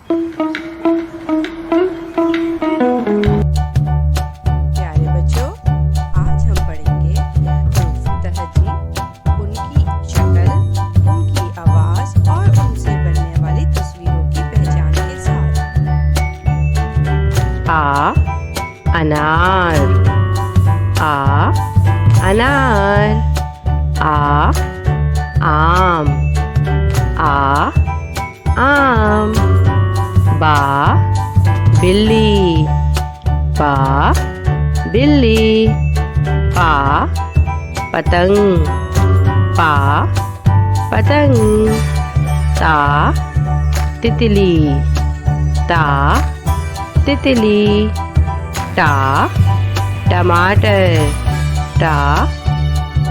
प्यारे बच्चों, आज हम पढ़ेंगे उर्फ तहजीब, उनकी शक्ल, उनकी आवाज और उनसे बनने वाली तस्वीरों की पहचान के साथ। आ अनार, आ अनार। आ आम, आ आम। बा बिल्ली, बा बिल्ली। पा पतंग, पा पतंग। ता तितली, ता तितली। टा टमाटर, टा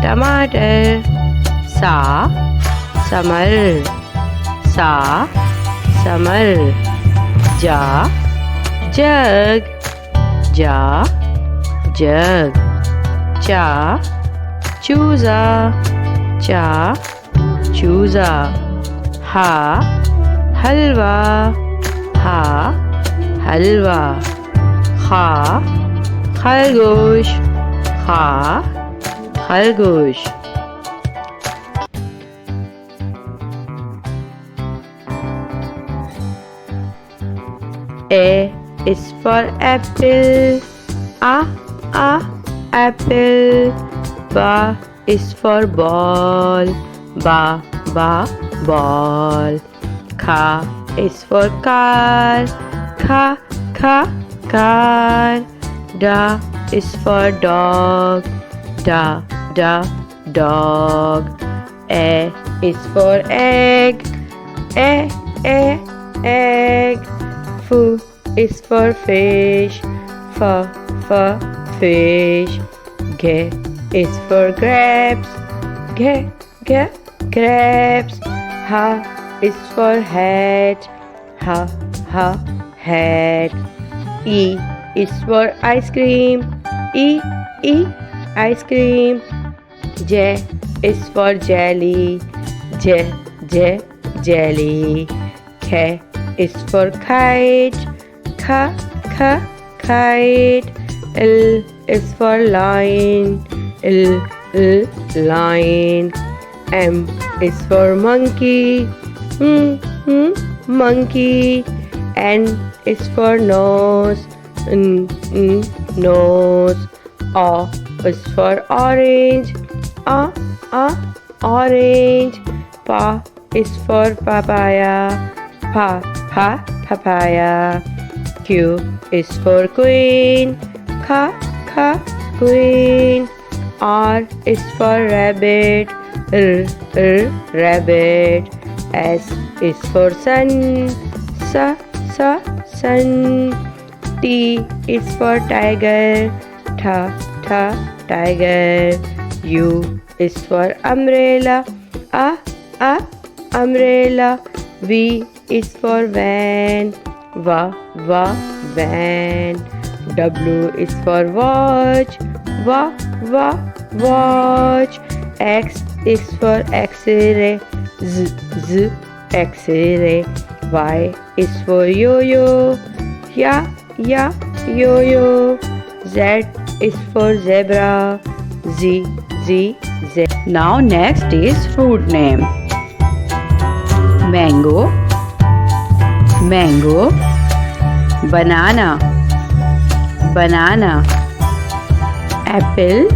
टमाटर। सा समर, सा समर। जा जग, जा जग। चा चूजा, चा चूजा। हा हलवा, हा हलवा। खा खरगोश, खा खरगोश। A is for apple, apple. Ba is for ball, ba ball. Kha is for car, kha car. Da is for dog, da dog. A is for egg, egg. Fu is for fish, fish. G is for grapes, grapes. Ha is for hat, hat. E is for ice cream, ice cream. J is for jelly, jelly. K is for kite, kite. L is for lion, lion. M is for monkey, monkey. N is for nose, nose. O is for orange, orange. Pa is for papaya, papaya. Q is for queen, queen. R is for rabbit, rabbit. S is for sun, sun. T is for tiger, tiger. U is for umbrella, umbrella. V is for van, van. W is for watch, watch. X is for X-ray, X-ray. Y is for yo-yo, yo-yo. Z is for zebra, Z. Now next is fruit name. Mango, banana, apple,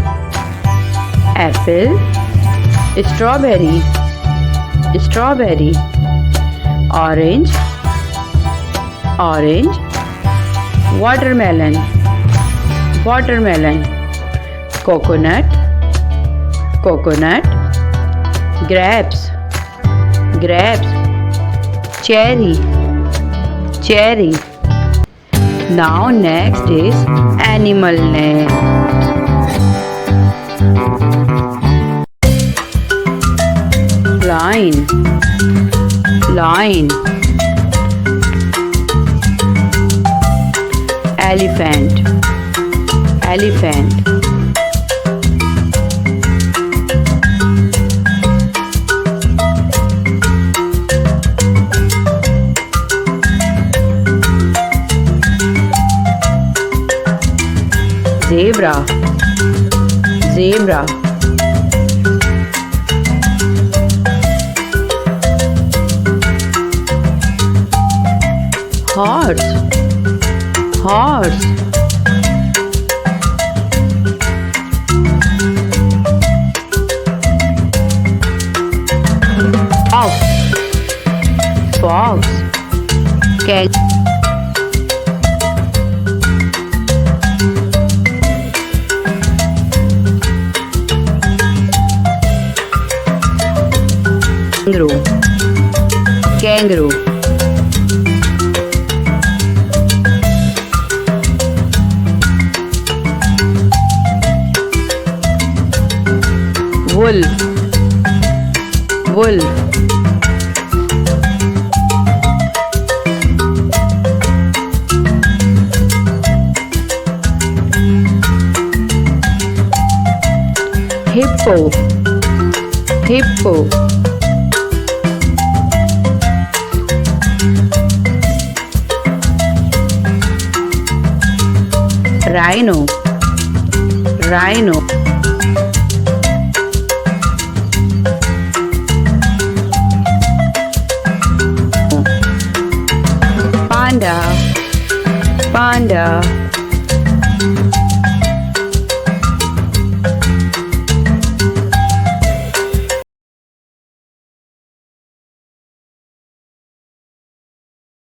strawberry, orange, watermelon, coconut, grapes, cherry. Now next is animal name. Lion, elephant, zebra, zebra. Horse, horse. Fox, fox. Kangaroo, kangaroo. Wolf, wolf. Hippo, hippo. Rhino, rhino. Panda, panda.